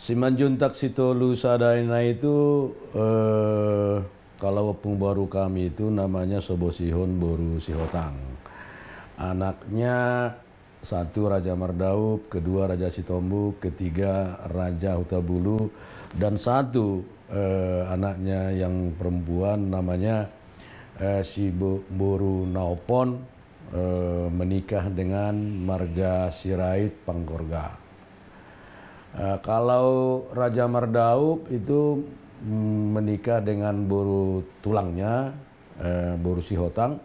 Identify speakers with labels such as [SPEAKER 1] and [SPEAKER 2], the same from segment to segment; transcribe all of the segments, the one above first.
[SPEAKER 1] Simanjuntak Sitolu Sadaina itu kalau Opung Baru kami itu namanya Sobo Sihon Boru Sihotang. Anaknya satu Raja Mardaup, kedua Raja Sitombuk, ketiga Raja Hutabulu, dan satu anaknya yang perempuan namanya si Boru Naopon menikah dengan Marga Sirait Pangkorga. Kalau Raja Mardaup itu menikah dengan Boru Tulangnya, Boru Sihotang.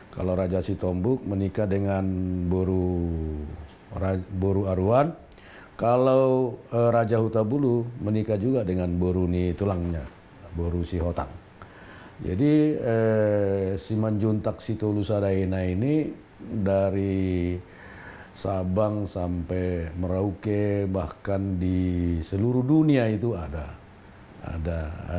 [SPEAKER 1] Kalau Raja Sitombuk menikah dengan Boru Aruan. Kalau Raja Hutabulu menikah juga dengan Boru Ni Tulangnya, Boru Sihotang. Jadi Simanjuntak Sitolu Sadaina ini dari Sabang sampai Merauke, bahkan di seluruh dunia itu ada.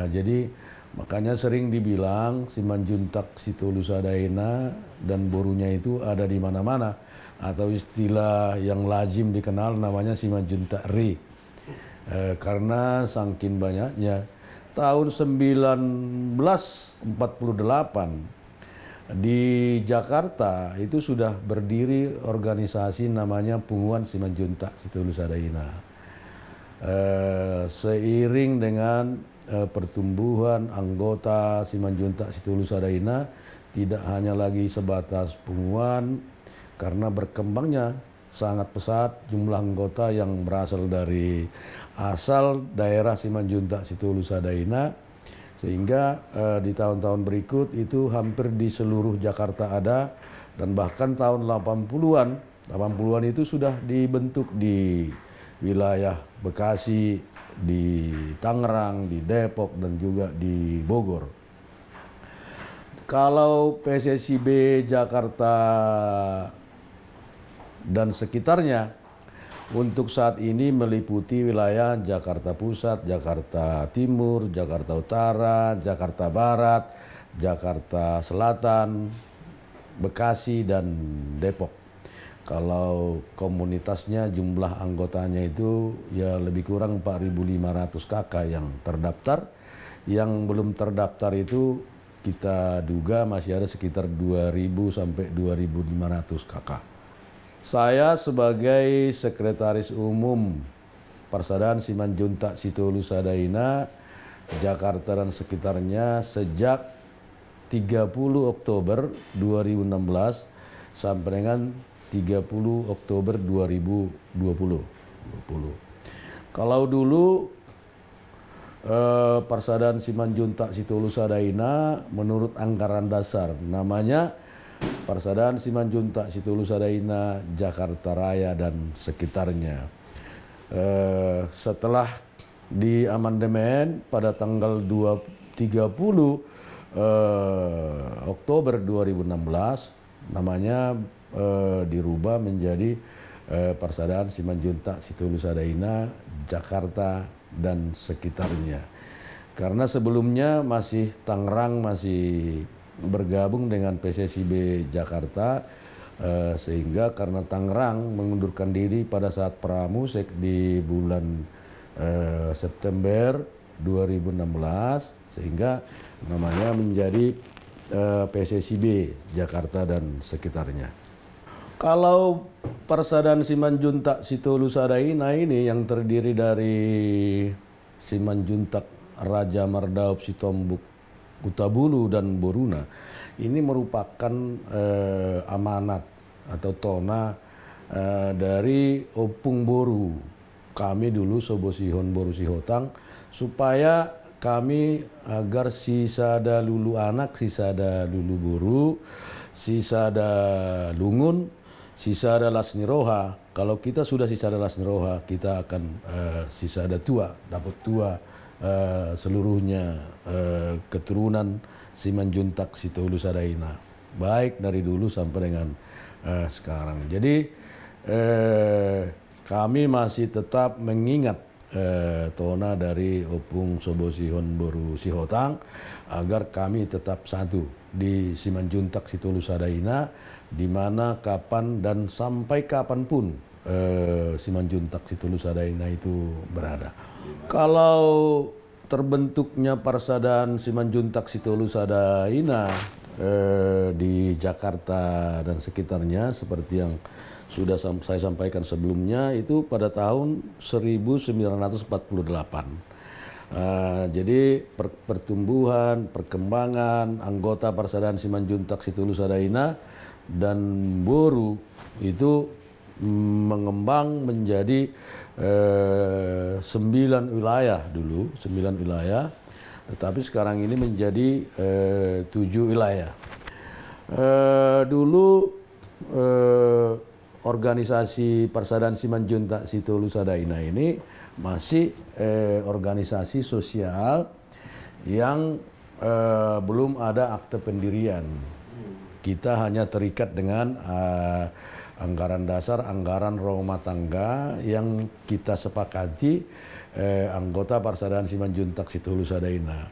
[SPEAKER 1] Jadi makanya sering dibilang Simanjuntak Sitolu Sadaina dan borunya itu ada di mana-mana, atau istilah yang lazim dikenal namanya Simanjuntak Ri. Karena saking banyaknya, tahun 1948 di Jakarta itu sudah berdiri organisasi namanya Punguan Simanjuntak Sitolu Sadaina. Seiring dengan pertumbuhan anggota Simanjuntak Sitolu Sadaina, tidak hanya lagi sebatas punguan, karena berkembangnya sangat pesat jumlah anggota yang berasal dari asal daerah Simanjuntak Sitolu Sadaina, sehingga di tahun-tahun berikut itu hampir di seluruh Jakarta ada, dan bahkan tahun 80-an itu sudah dibentuk di wilayah Bekasi, di Tangerang, di Depok, dan juga di Bogor. Kalau PSSIB Jakarta dan sekitarnya untuk saat ini meliputi wilayah Jakarta Pusat, Jakarta Timur, Jakarta Utara, Jakarta Barat, Jakarta Selatan, Bekasi, dan Depok. Kalau komunitasnya jumlah anggotanya itu ya lebih kurang 4.500 KK yang terdaftar. Yang belum terdaftar itu kita duga masih ada sekitar 2.000 sampai 2.500 KK. Saya sebagai Sekretaris Umum Persaudaraan Simanjuntak Sitolu Sadaina Jakarta dan sekitarnya sejak 30 Oktober 2016 sampai dengan 30 Oktober 2020. Kalau dulu Persaudaraan Simanjuntak Sitolu Sadaina menurut anggaran dasar namanya Persaudaraan Simanjuntak Sitolu Sadaina Jakarta Raya dan sekitarnya. Setelah di amandemen pada tanggal 30 Oktober 2016, namanya dirubah menjadi Persaudaraan Simanjuntak Sitolu Sadaina Jakarta dan sekitarnya. Karena sebelumnya masih Tangerang masih bergabung dengan PSSIB Jakarta, sehingga karena Tangerang mengundurkan diri pada saat Pramusek di bulan September 2016, sehingga namanya menjadi PSSIB Jakarta dan sekitarnya. Kalau Persaudaraan Simanjuntak Sitolu Sadaina ini yang terdiri dari Simanjuntak Raja Mardaup, Sitombuk, Hutabulu, dan Boruna, ini merupakan amanat atau tona dari Opung Boru kami dulu, Sobo Sihon Boru Sihotang, supaya kami agar sisada lulu anak, sisada lulu boru, sisada lungun, sisada lasni roha. Kalau kita sudah sisada lasni roha, kita akan sisada tua, dapat tua seluruhnya keturunan Simanjuntak Sitolu Sadaina, baik dari dulu sampai dengan sekarang. Jadi kami masih tetap mengingat tona dari Opung Sobo Sihon Boru Sihotang agar kami tetap satu di Simanjuntak Sitolu Sadaina, di mana kapan dan sampai kapanpun Simanjuntak Situlusadaina itu berada. Kalau terbentuknya Persaudaraan Simanjuntak Situlusadaina di Jakarta dan sekitarnya seperti yang sudah saya sampaikan sebelumnya itu pada tahun 1948. Jadi pertumbuhan, perkembangan anggota Persaudaraan Simanjuntak Situlusadaina dan Boru itu mengembang menjadi 9 wilayah dulu, 9 wilayah, tetapi sekarang ini menjadi 7 wilayah. Dulu organisasi Persaudaraan Simanjuntak Situlusadaina ini masih organisasi sosial yang belum ada akte pendirian. Kita hanya terikat dengan anggaran dasar, anggaran rumah tangga yang kita sepakati anggota Persaudaraan Simanjuntak Situlusadaina.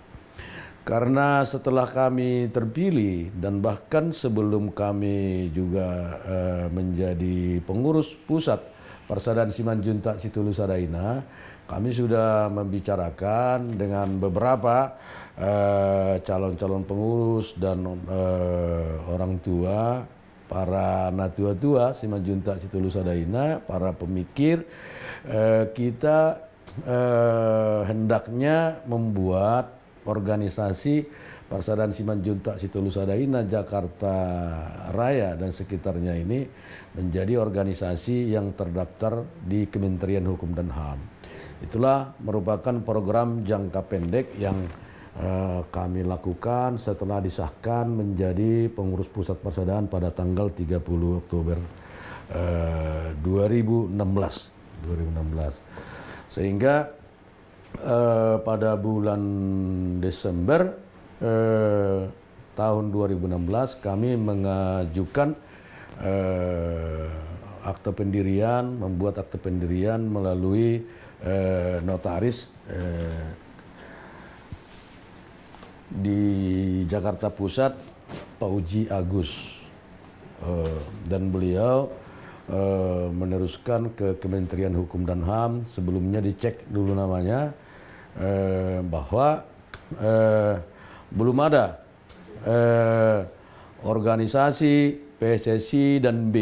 [SPEAKER 1] Karena setelah kami terpilih dan bahkan sebelum kami juga menjadi pengurus pusat Persaudaraan Simanjuntak Situlusadaina, kami sudah membicarakan dengan beberapa calon-calon pengurus dan orang tua, para natua-tua Simanjuntak Situlusadaina, para pemikir, kita hendaknya membuat organisasi Persaudaraan Simanjuntak Situlusadaina Jakarta Raya dan sekitarnya ini menjadi organisasi yang terdaftar di Kementerian Hukum dan HAM. Itulah merupakan program jangka pendek yang kami lakukan setelah disahkan menjadi pengurus pusat persaudaraan pada tanggal 30 Oktober 2016. Sehingga pada bulan Desember tahun 2016 kami mengajukan akte pendirian, membuat akte pendirian melalui notaris di Jakarta Pusat, Pak Uji Agus, dan beliau meneruskan ke Kementerian Hukum dan HAM. Sebelumnya dicek dulu namanya, bahwa belum ada organisasi PSSI dan B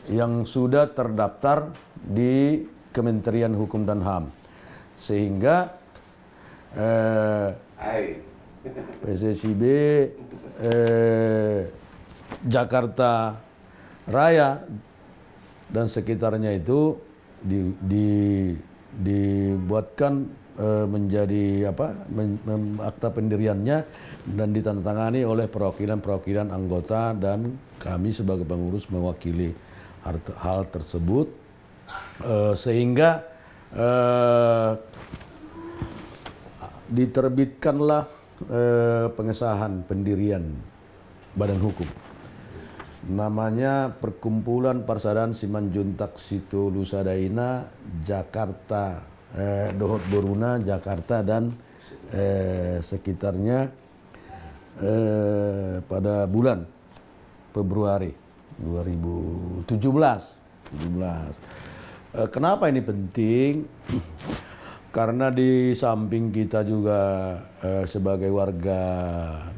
[SPEAKER 1] yang sudah terdaftar di Kementerian Hukum dan HAM, sehingga PSSI B Jakarta Raya dan sekitarnya itu dibuatkan menjadi akta pendiriannya dan ditandatangani oleh perwakilan-perwakilan anggota, dan kami sebagai pengurus mewakili hal tersebut, sehingga diterbitkanlah pengesahan pendirian badan hukum. Namanya Perkumpulan Persaudaraan Simanjuntak Situlusadaina Jakarta, Dohot Boruna, Jakarta dan sekitarnya pada bulan Februari 2017. Kenapa ini penting? Karena di samping kita juga sebagai warga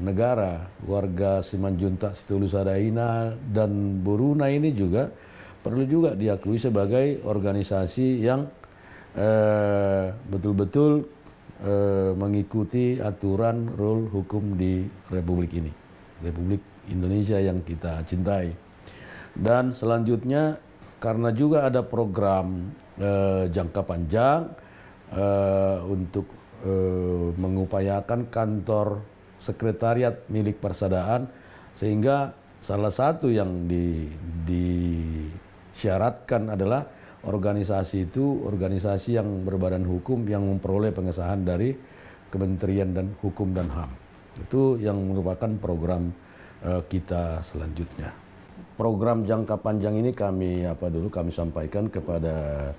[SPEAKER 1] negara, warga Simanjuntak Situlusadaina dan Boruna ini juga perlu juga diakui sebagai organisasi yang betul-betul mengikuti aturan rule hukum di Republik ini, Republik Indonesia yang kita cintai. Dan selanjutnya karena juga ada program jangka panjang untuk mengupayakan kantor sekretariat milik persaudaraan, sehingga salah satu yang disyaratkan adalah organisasi itu organisasi yang berbadan hukum yang memperoleh pengesahan dari Kementerian dan Hukum dan HAM. Itu yang merupakan program kita selanjutnya. Program jangka panjang ini kami sampaikan kepada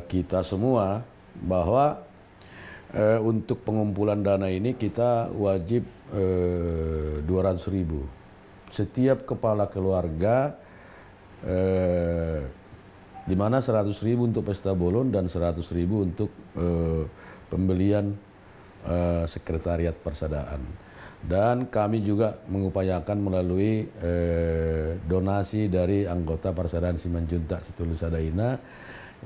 [SPEAKER 1] kita semua bahwa untuk pengumpulan dana ini kita wajib 200.000 setiap kepala keluarga, di mana 100.000 untuk pesta bolon dan 100.000 untuk pembelian sekretariat persaudaraan. Dan kami juga mengupayakan melalui donasi dari anggota Persaudaraan Simanjuntak Situlu Sadaina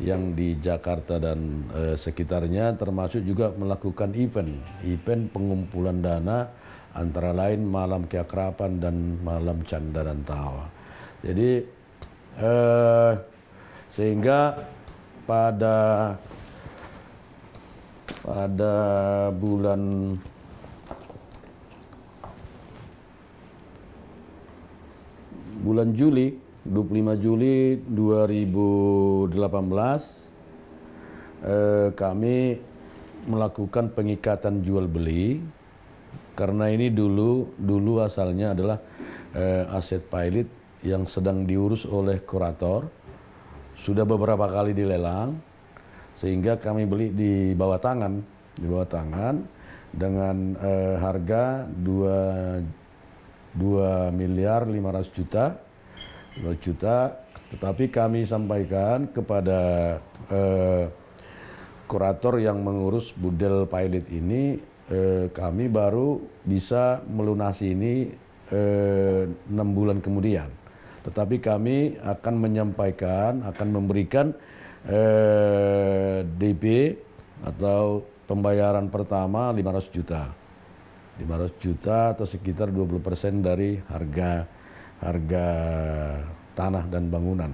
[SPEAKER 1] yang di Jakarta dan sekitarnya, termasuk juga melakukan event pengumpulan dana antara lain malam keakraban dan malam canda dan tawa. Jadi sehingga pada bulan Juli, 25 Juli 2018, kami melakukan pengikatan jual beli karena ini dulu asalnya adalah aset pilot yang sedang diurus oleh kurator, sudah beberapa kali dilelang, sehingga kami beli di bawah tangan dengan harga 2.500.000.000, tetapi kami sampaikan kepada kurator yang mengurus budel pilot ini, kami baru bisa melunasi ini 6 bulan kemudian. Tetapi kami akan menyampaikan, akan memberikan DP atau pembayaran pertama 500 juta. 500 juta atau sekitar 20% dari harga tanah dan bangunan.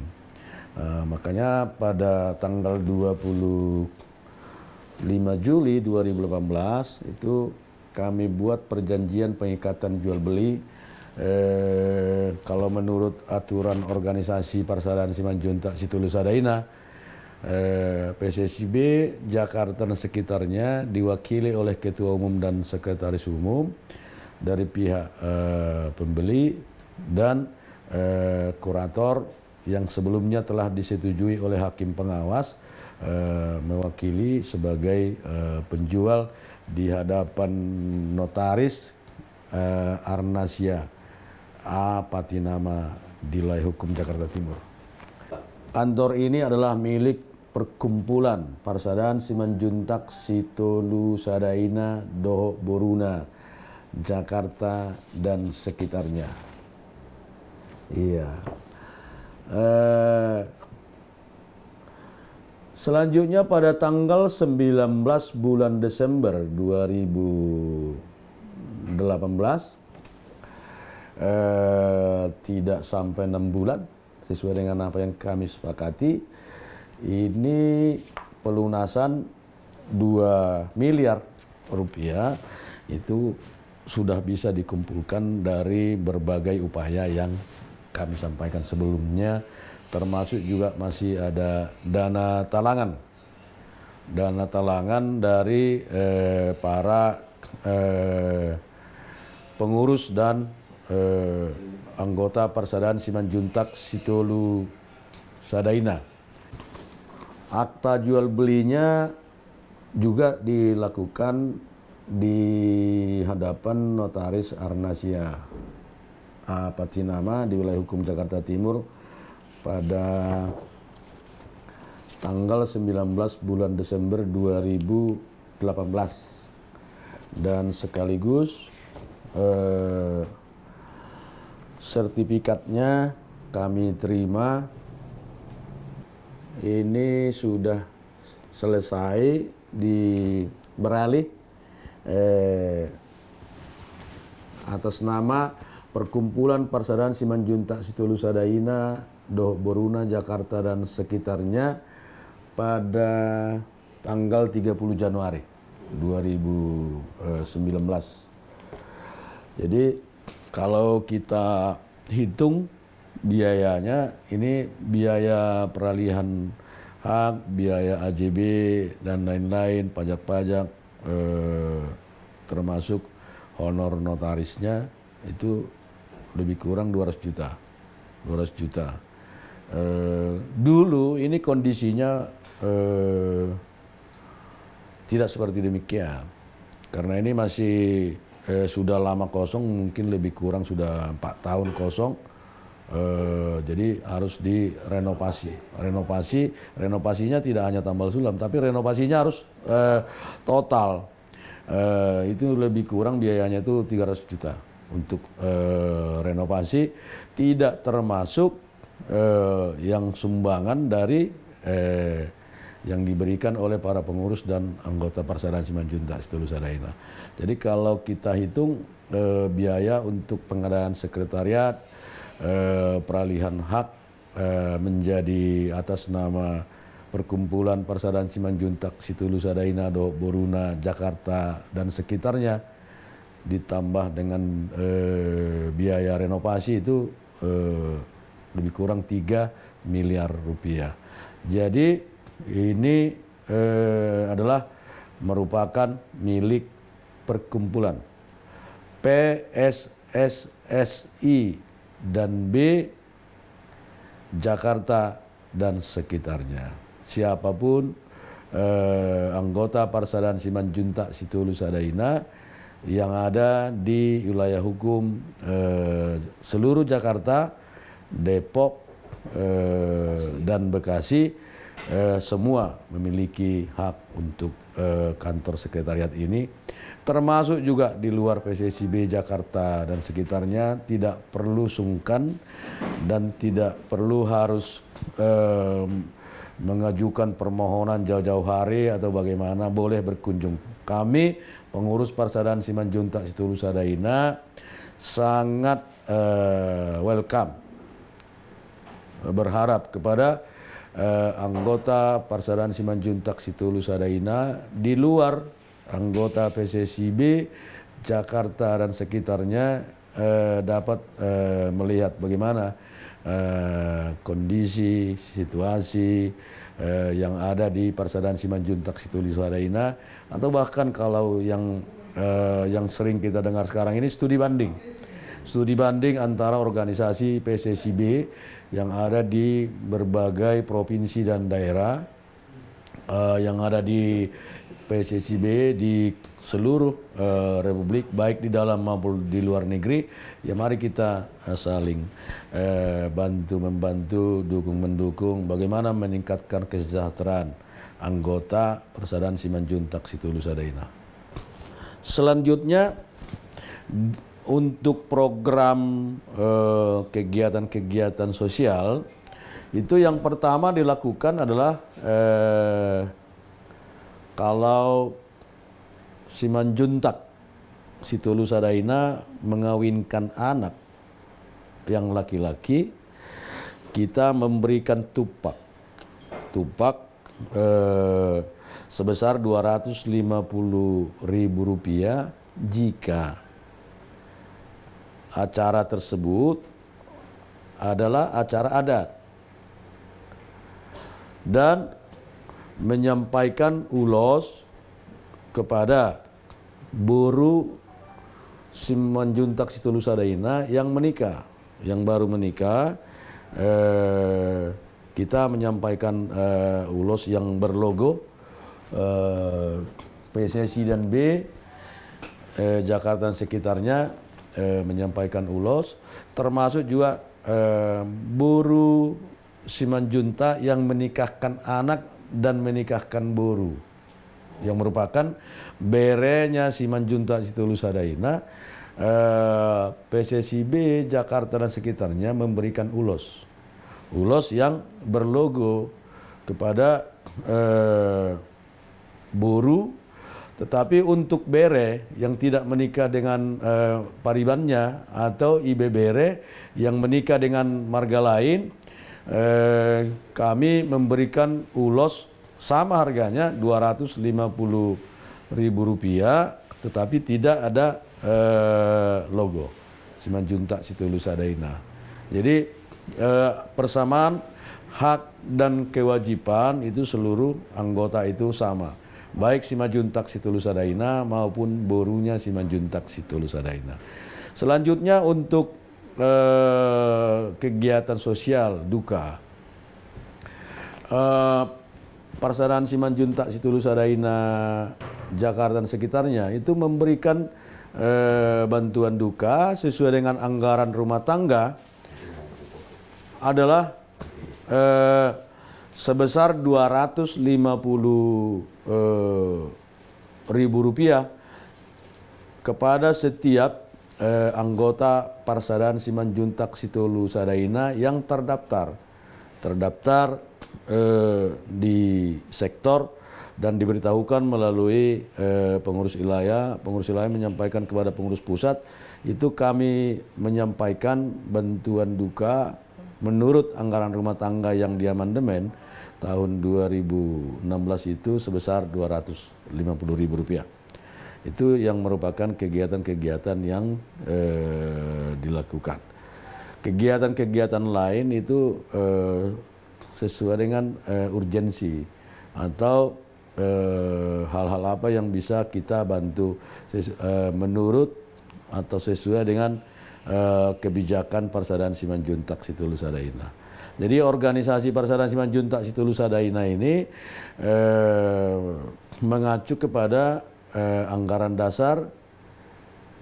[SPEAKER 1] Makanya pada tanggal 25 Juli 2018 itu kami buat perjanjian pengikatan jual beli. Kalau menurut aturan organisasi Persaudaraan Simanjuntak Situlu Sadaina, PSSIB Jakarta dan sekitarnya diwakili oleh Ketua Umum dan Sekretaris Umum dari pihak pembeli dan kurator yang sebelumnya telah disetujui oleh hakim pengawas mewakili sebagai penjual di hadapan notaris Arnasia A. Patinama di Wilayah Hukum Jakarta Timur. Kantor ini adalah milik Perkumpulan Persaudaraan Simanjuntak Situlu Sadaina Doho Boruna, Jakarta dan sekitarnya. Iya. Selanjutnya pada tanggal 19 bulan Desember 2018, tidak sampai 6 bulan, sesuai dengan apa yang kami sepakati, ini pelunasan 2 miliar rupiah itu sudah bisa dikumpulkan dari berbagai upaya yang kami sampaikan sebelumnya, termasuk juga masih ada dana talangan dari para pengurus dan anggota Persaudaraan Simanjuntak Situlu Sadaina. Akta jual belinya juga dilakukan di hadapan notaris Arnasia A. Patinama di Wilayah Hukum Jakarta Timur pada tanggal 19 bulan Desember 2018, dan sekaligus sertifikatnya kami terima. Ini sudah selesai beralih atas nama Perkumpulan Persaudaraan Simanjuntak Situlu Sadaina Doho Boruna, Jakarta dan sekitarnya pada tanggal 30 Januari 2019. Jadi kalau kita hitung biayanya, ini biaya peralihan hak, biaya AJB dan lain-lain, pajak-pajak, termasuk honor notarisnya, itu lebih kurang 200 juta. 200 juta. Dulu ini kondisinya tidak seperti demikian, karena ini masih sudah lama kosong, mungkin lebih kurang sudah 4 tahun kosong. Jadi harus direnovasi. Renovasinya tidak hanya tambal sulam, tapi renovasinya harus total. Itu lebih kurang biayanya itu 300 juta untuk renovasi, tidak termasuk yang sumbangan dari yang diberikan oleh para pengurus dan anggota Persaudaraan Simanjuntak Situlusadaina. Jadi kalau kita hitung biaya untuk pengadaan sekretariat, peralihan hak menjadi atas nama Perkumpulan Persaudaraan Simanjuntak Situlusadaina Boruna Jakarta dan sekitarnya, ditambah dengan biaya renovasi itu lebih kurang 3 miliar rupiah. Jadi ini adalah merupakan milik perkumpulan PSSSI dan B Jakarta dan sekitarnya. Siapapun anggota Persaudaraan Simanjuntak Situlusadaina yang ada di wilayah hukum seluruh Jakarta, Depok, dan Bekasi, semua memiliki hak untuk kantor sekretariat ini, termasuk juga di luar PSSIB Jakarta dan sekitarnya. Tidak perlu sungkan dan tidak perlu harus mengajukan permohonan jauh-jauh hari atau bagaimana, boleh berkunjung. Kami pengurus Persaudaraan Simanjuntak Situlusadaina sangat welcome, berharap kepada anggota Persaudaraan Simanjuntak Situlusadaina di luar anggota PSSIB Jakarta dan sekitarnya dapat melihat bagaimana kondisi, situasi yang ada di Persaudaraan Simanjuntak Situlusadaina, atau bahkan kalau yang sering kita dengar sekarang ini studi banding antara organisasi PSSIB yang ada di berbagai provinsi dan daerah, yang ada di PSSIB di seluruh Republik, baik di dalam maupun di luar negeri. Ya mari kita saling bantu-membantu, dukung-mendukung bagaimana meningkatkan kesejahteraan anggota Persaudaraan Simanjuntak Situlusadaina. Selanjutnya, untuk program kegiatan-kegiatan sosial, itu yang pertama dilakukan adalah kalau Simanjuntak Situlusadaina mengawinkan anak yang laki-laki, kita memberikan tupak sebesar Rp250.000 jika acara tersebut adalah acara adat dan menyampaikan ulos kepada boru Simanjuntak Situlusadaina yang menikah, yang baru menikah. Kita menyampaikan ulos yang berlogo PSSI dan B Jakarta dan sekitarnya, menyampaikan ulos, termasuk juga boru Simanjuntak yang menikahkan anak dan menikahkan boru, yang merupakan berenya Simanjuntak Situlusadaina. PSSIB Jakarta dan sekitarnya memberikan ulos yang berlogo kepada boru. Tetapi untuk bere yang tidak menikah dengan paribannya atau ibe bere yang menikah dengan marga lain, kami memberikan ulos sama harganya Rp250.000, tetapi tidak ada logo Simanjuntak Situlusadaina. Jadi persamaan hak dan kewajiban itu seluruh anggota itu sama, baik Simanjuntak Situlusadaina maupun borunya Simanjuntak Situlusadaina. Selanjutnya untuk kegiatan sosial duka, Persaudaraan Simanjuntak Situlusadaina Jakarta dan sekitarnya itu memberikan bantuan duka sesuai dengan anggaran rumah tangga adalah sebesar 250.000 rupiah kepada setiap anggota Parsadaan Simanjuntak Situlu Sadaina yang terdaftar di sektor dan diberitahukan melalui pengurus wilayah. Pengurus wilayah menyampaikan kepada pengurus pusat, itu kami menyampaikan bantuan duka menurut anggaran rumah tangga yang diamandemen tahun 2016 itu sebesar Rp250.000. Itu yang merupakan kegiatan-kegiatan yang dilakukan. Kegiatan-kegiatan lain itu sesuai dengan urgensi atau hal-hal apa yang bisa kita bantu menurut atau sesuai dengan kebijakan Parsadaan Simanjuntak Situlu Sadaina. Jadi organisasi Parsadaan Simanjuntak Situlu Sadaina ini mengacu kepada anggaran dasar,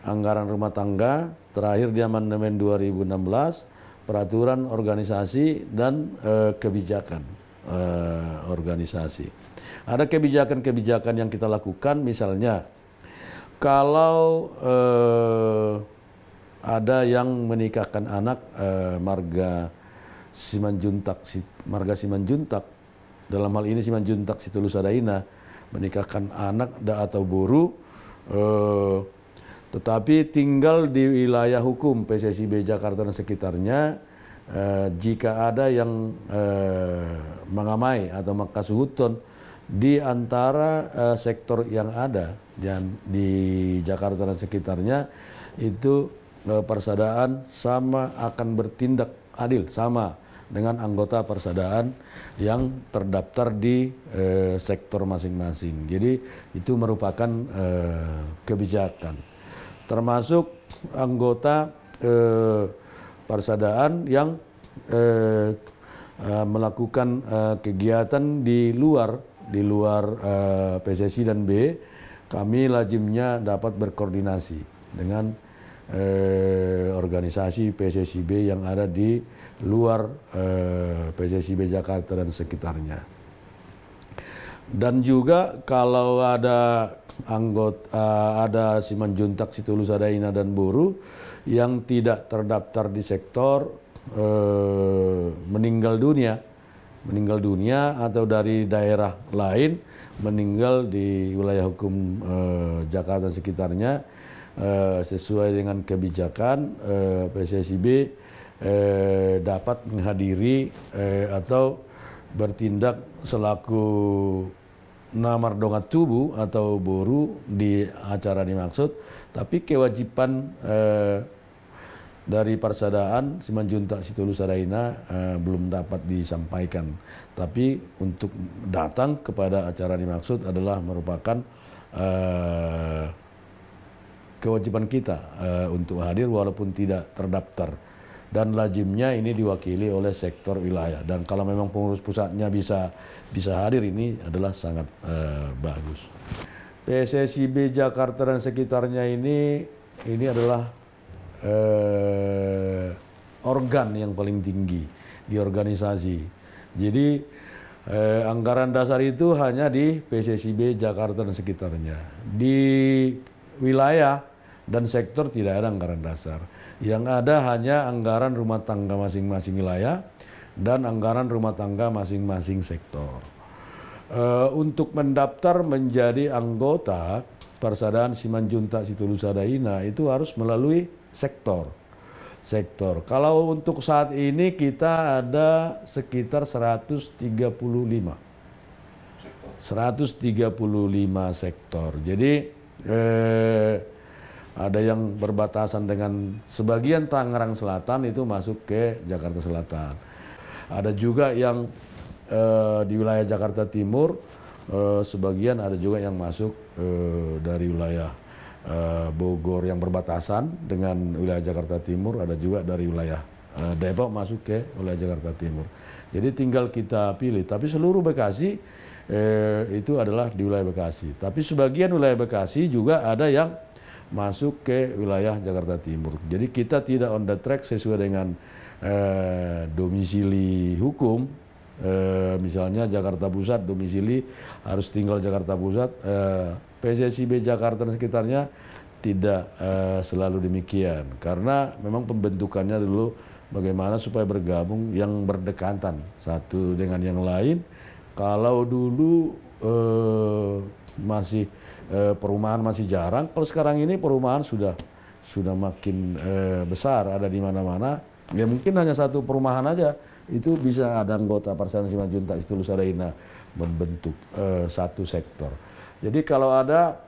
[SPEAKER 1] anggaran rumah tangga, terakhir di amandemen 2016, peraturan organisasi dan kebijakan organisasi. Ada kebijakan-kebijakan yang kita lakukan, misalnya kalau ada yang menikahkan anak marga Simanjuntak, dalam hal ini Simanjuntak Situlu Sadaina, menikahkan anak atau boru, tetapi tinggal di wilayah hukum PSSIB Jakarta dan sekitarnya, jika ada yang mengamai atau makasuhuton di antara sektor yang ada di Jakarta dan sekitarnya, itu Parsadaan sama akan bertindak adil sama dengan anggota Parsadaan yang terdaftar di sektor masing-masing. Jadi itu merupakan kebijakan, termasuk anggota Parsadaan yang melakukan kegiatan di luar PSSI dan B, kami lazimnya dapat berkoordinasi dengan organisasi PSSIB yang ada di luar PSSIB Jakarta dan sekitarnya. Dan juga kalau ada ada Simanjuntak Situlu Sadaina dan Boru yang tidak terdaftar di sektor, meninggal dunia atau dari daerah lain meninggal di wilayah hukum Jakarta dan sekitarnya, sesuai dengan kebijakan PSSIB dapat menghadiri atau bertindak selaku namardongat tubuh atau boru di acara dimaksud, tapi kewajiban dari Parsadaan Simanjuntak Situlu Sadaina belum dapat disampaikan. Tapi untuk datang kepada acara dimaksud adalah merupakan kewajiban kita untuk hadir walaupun tidak terdaftar. Dan lazimnya ini diwakili oleh sektor wilayah. Dan kalau memang pengurus pusatnya bisa hadir, ini adalah sangat bagus. PSSIB Jakarta dan sekitarnya ini adalah organ yang paling tinggi di organisasi. Jadi anggaran dasar itu hanya di PSSIB Jakarta dan sekitarnya. Di wilayah dan sektor tidak ada anggaran dasar. Yang ada hanya anggaran rumah tangga masing-masing wilayah dan anggaran rumah tangga masing-masing sektor. Untuk mendaftar menjadi anggota Parsadaan Simanjuntak Situlu Sadaina itu harus melalui sektor. Kalau untuk saat ini kita ada sekitar 135 sektor. Jadi ada yang berbatasan dengan sebagian Tangerang Selatan itu masuk ke Jakarta Selatan. Ada juga yang di wilayah Jakarta Timur, sebagian ada juga yang masuk dari wilayah Bogor yang berbatasan dengan wilayah Jakarta Timur, ada juga dari wilayah Depok masuk ke wilayah Jakarta Timur. Jadi tinggal kita pilih, tapi seluruh Bekasi itu adalah di wilayah Bekasi. Tapi sebagian wilayah Bekasi juga ada yang masuk ke wilayah Jakarta Timur. Jadi kita tidak on the track sesuai dengan domisili hukum. Misalnya Jakarta Pusat domisili harus tinggal Jakarta Pusat. PSSIB Jakarta dan sekitarnya tidak selalu demikian, karena memang pembentukannya dulu bagaimana supaya bergabung yang berdekatan satu dengan yang lain. Kalau dulu masih perumahan masih jarang, kalau sekarang ini perumahan sudah makin besar, ada di mana-mana. Ya mungkin hanya satu perumahan aja itu bisa ada anggota Persatuan Simanjuntak Situlu Sadaina membentuk satu sektor. Jadi kalau ada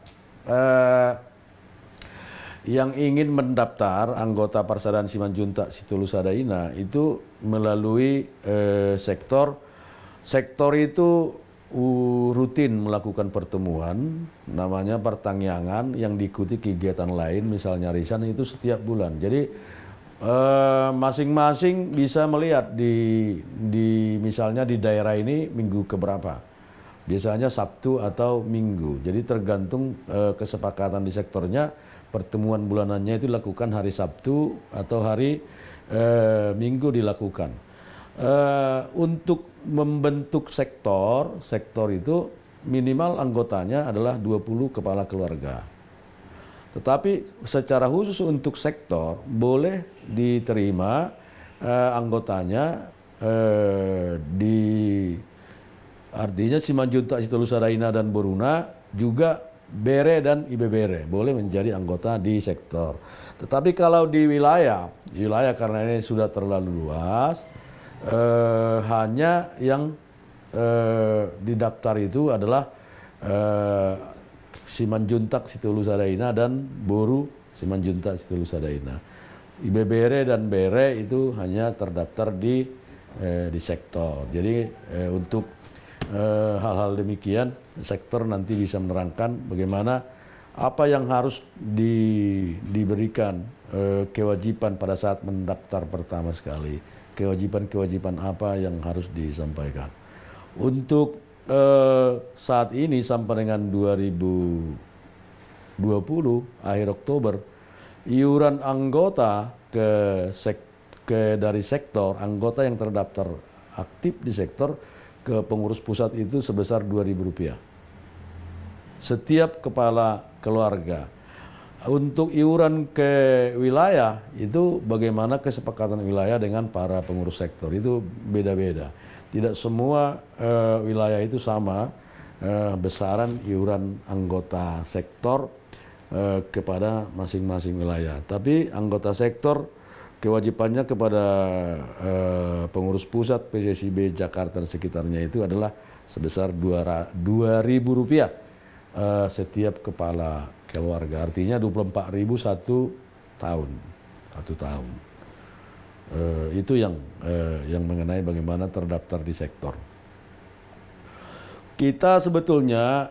[SPEAKER 1] yang ingin mendaftar anggota Persaudaraan Simanjuntak Situlu Sadaina itu melalui sektor itu rutin melakukan pertemuan namanya pertangyangan yang diikuti kegiatan lain, misalnya risan itu setiap bulan. Jadi masing-masing bisa melihat di misalnya di daerah ini minggu keberapa, biasanya Sabtu atau Minggu. Jadi tergantung kesepakatan di sektornya, pertemuan bulanannya itu dilakukan hari Sabtu atau hari Minggu dilakukan. Untuk membentuk sektor itu minimal anggotanya adalah 20 kepala keluarga. Tetapi secara khusus untuk sektor boleh diterima anggotanya artinya Simanjuntak Situlu Sadaina dan Boruna, juga Bere dan IBBere boleh menjadi anggota di sektor. Tetapi kalau di wilayah karena ini sudah terlalu luas, hanya yang didaftar itu adalah Simanjuntak Situlu Sadaina dan Boru Simanjuntak Situlu Sadaina. IBBere dan Bere itu hanya terdaftar di sektor. Jadi untuk hal-hal demikian sektor nanti bisa menerangkan bagaimana apa yang harus diberikan kewajiban pada saat mendaftar pertama sekali. Kewajiban apa yang harus disampaikan. Untuk saat ini sampai dengan 2020 akhir Oktober, iuran anggota dari sektor, anggota yang terdaftar aktif di sektor ke pengurus pusat itu sebesar Rp2.000 setiap kepala keluarga. Untuk iuran ke wilayah itu bagaimana kesepakatan wilayah dengan para pengurus sektor itu beda-beda. Tidak semua wilayah itu sama besaran iuran anggota sektor kepada masing-masing wilayah. Tapi anggota sektor kewajibannya kepada pengurus pusat PSSIB Jakarta dan sekitarnya itu adalah sebesar Rp2.000 setiap kepala keluarga. Artinya 24.000 satu tahun. Itu yang mengenai bagaimana terdaftar di sektor. Kita sebetulnya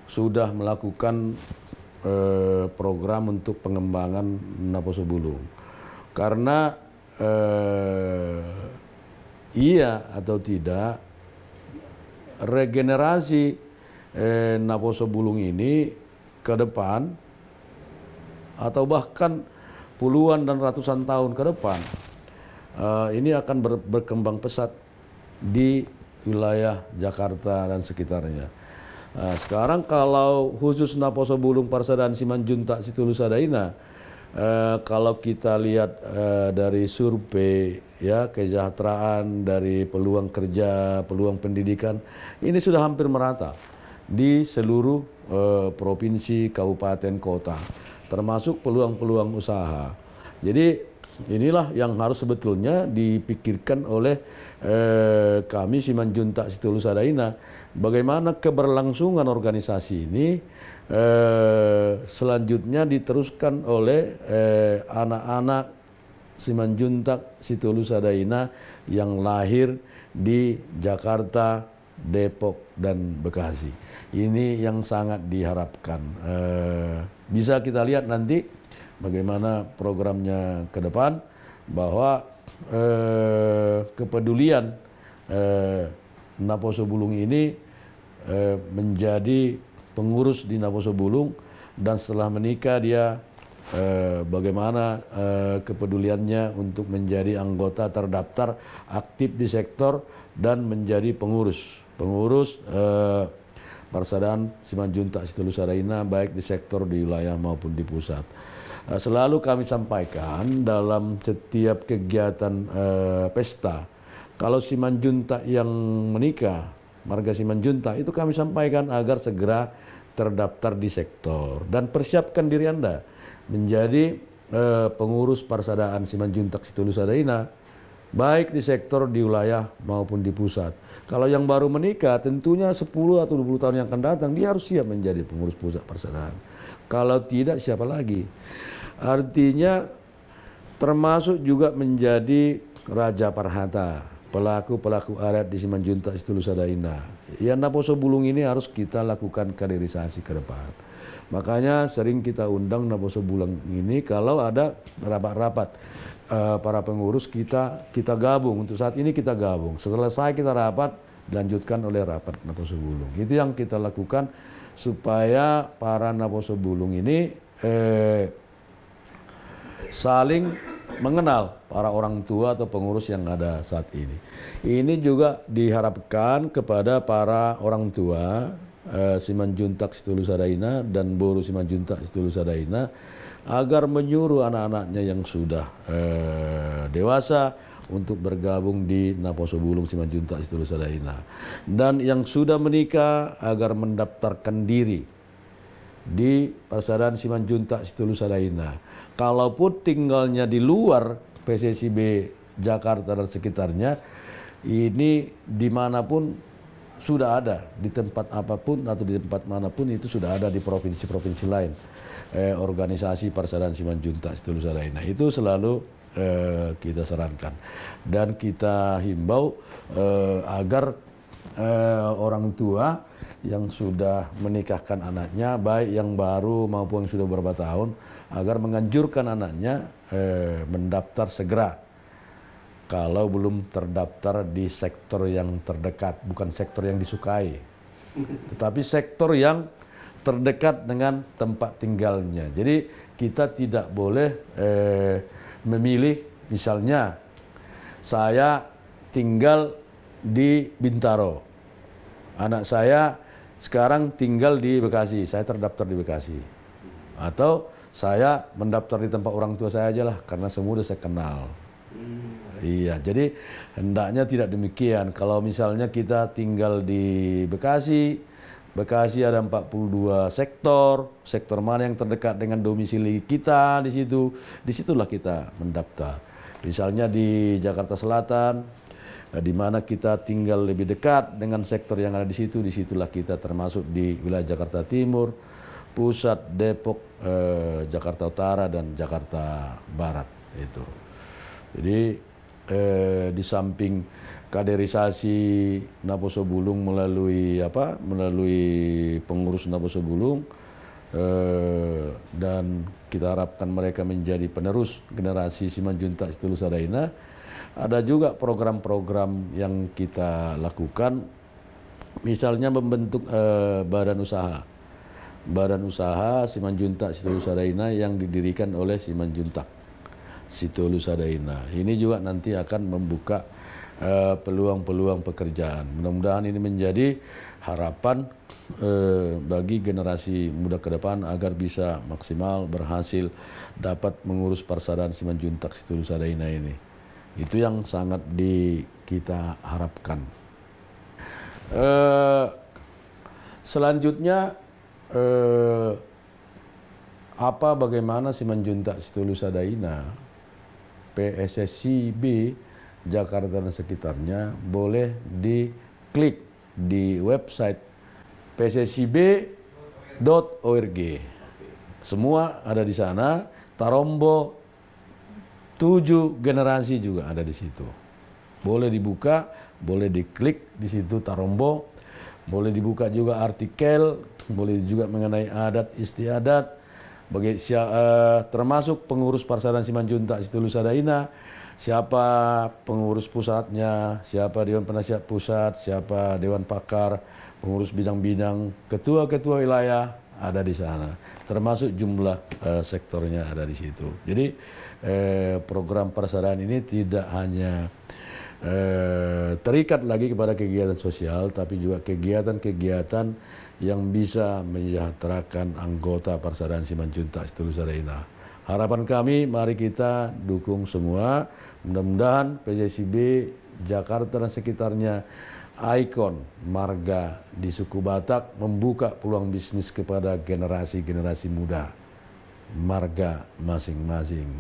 [SPEAKER 1] sudah melakukan program untuk pengembangan Naposo Bulung. Karena iya atau tidak, regenerasi Naposo Bulung ini ke depan atau bahkan puluhan dan ratusan tahun ke depan ini akan berkembang pesat di wilayah Jakarta dan sekitarnya. Sekarang kalau khusus Naposo Bulung Persaudaraan Simanjuntak Situlu Sadaina, kalau kita lihat dari survei ya kesejahteraan, dari peluang kerja, peluang pendidikan, ini sudah hampir merata di seluruh provinsi, kabupaten, kota, termasuk peluang-peluang usaha. Jadi inilah yang harus sebetulnya dipikirkan oleh kami Simanjuntak Situlu Sadaina, bagaimana keberlangsungan organisasi ini selanjutnya diteruskan oleh anak-anak Simanjuntak Situlu Sadaina yang lahir di Jakarta, Depok, dan Bekasi. Ini yang sangat diharapkan. Bisa kita lihat nanti bagaimana programnya ke depan, bahwa kepedulian Naposo Bulung ini menjadi pengurus di Naposo Bulung dan setelah menikah dia bagaimana kepeduliannya untuk menjadi anggota terdaftar aktif di sektor dan menjadi pengurus Persaudaraan Simanjuntak Situlusadaina baik di sektor di wilayah maupun di pusat. Selalu kami sampaikan dalam setiap kegiatan pesta, kalau Simanjuntak yang menikah, marga Simanjuntak itu kami sampaikan agar segera terdaftar di sektor dan persiapkan diri Anda menjadi pengurus Persaudaraan Simanjuntak Situlusadaina baik di sektor di wilayah maupun di pusat. Kalau yang baru menikah tentunya 10 atau 20 tahun yang akan datang dia harus siap menjadi pengurus pusat persaudaraan. Kalau tidak siapa lagi? Artinya termasuk juga menjadi Raja Parhata, pelaku-pelaku adat di Simanjuntak Situlusadaina. Ya Naposo Bulung ini harus kita lakukan kaderisasi ke depan. Makanya sering kita undang Naposo Bulung ini kalau ada rapat-rapat para pengurus kita gabung. Untuk saat ini kita gabung. Selesai kita rapat, dilanjutkan oleh rapat Naposo Bulung. Itu yang kita lakukan supaya para Naposo Bulung ini saling mengenal para orang tua atau pengurus yang ada saat ini. Ini juga diharapkan kepada para orang tua Simanjuntak Situlusadaina dan Boru Simanjuntak Situlusadaina agar menyuruh anak-anaknya yang sudah dewasa untuk bergabung di Naposo Bulung Simanjuntak Situlusadaina, dan yang sudah menikah agar mendaftarkan diri di Persaudaraan Simanjuntak Situlusadaina. Kalaupun tinggalnya di luar PSSIB Jakarta dan sekitarnya, ini dimanapun sudah ada, di tempat apapun atau di tempat manapun itu sudah ada di provinsi-provinsi lain. Organisasi Persaudaraan Simanjuntak Situlusadaina itu selalu kita sarankan dan kita himbau agar orang tua yang sudah menikahkan anaknya, baik yang baru maupun yang sudah beberapa tahun, agar menganjurkan anaknya mendaftar segera kalau belum terdaftar di sektor yang terdekat, bukan sektor yang disukai, tetapi sektor yang terdekat dengan tempat tinggalnya. Jadi kita tidak boleh memilih, misalnya saya tinggal di Bintaro, anak saya sekarang tinggal di Bekasi, saya terdaftar di Bekasi. Atau saya mendaftar di tempat orang tua saya aja lah, karena semua udah saya kenal. Iya, jadi hendaknya tidak demikian. Kalau misalnya kita tinggal di Bekasi, Bekasi ada 42 sektor mana yang terdekat dengan domisili kita di situ, disitulah kita mendaftar. Misalnya di Jakarta Selatan, di mana kita tinggal lebih dekat dengan sektor yang ada di situ, disitulah kita termasuk di wilayah Jakarta Timur, Pusat, Depok, Jakarta Utara dan Jakarta Barat itu. Jadi di samping kaderisasi Naposo Bulung melalui pengurus Naposo Bulung, dan kita harapkan mereka menjadi penerus generasi Simanjuntak Situlusadaina, ada juga program-program yang kita lakukan, misalnya membentuk badan usaha Simanjuntak Situlusadaina yang didirikan oleh Simanjuntak Situlusadaina. Ini juga nanti akan membuka peluang-peluang pekerjaan. Mudah-mudahan ini menjadi harapan bagi generasi muda ke depan agar bisa maksimal berhasil dapat mengurus Persaudaraan Simanjuntak Situlusadaina ini. Itu yang sangat kita harapkan. Selanjutnya bagaimana Simanjuntak Situlusadaina PSSIB Jakarta dan sekitarnya, boleh diklik di website pssib.org. Semua ada di sana. Tarombo 7 generasi juga ada di situ. Boleh dibuka, boleh diklik di situ Tarombo. Boleh dibuka juga artikel, boleh juga mengenai adat istiadat, termasuk pengurus Persaudaraan Simanjuntak Situlusadaina, siapa pengurus pusatnya, siapa Dewan Penasihat Pusat, siapa Dewan Pakar, pengurus bidang-bidang, ketua-ketua wilayah, ada di sana, termasuk jumlah sektornya ada di situ. Jadi program persaudaraan ini tidak hanya terikat lagi kepada kegiatan sosial, tapi juga kegiatan-kegiatan yang bisa menyejahterakan anggota Persaudaraan Simanjuntak Sedulur Sadaina. Harapan kami, mari kita dukung semua. Mudah-mudahan PJSIB Jakarta dan sekitarnya ikon marga di suku Batak, membuka peluang bisnis kepada generasi-generasi muda marga masing-masing.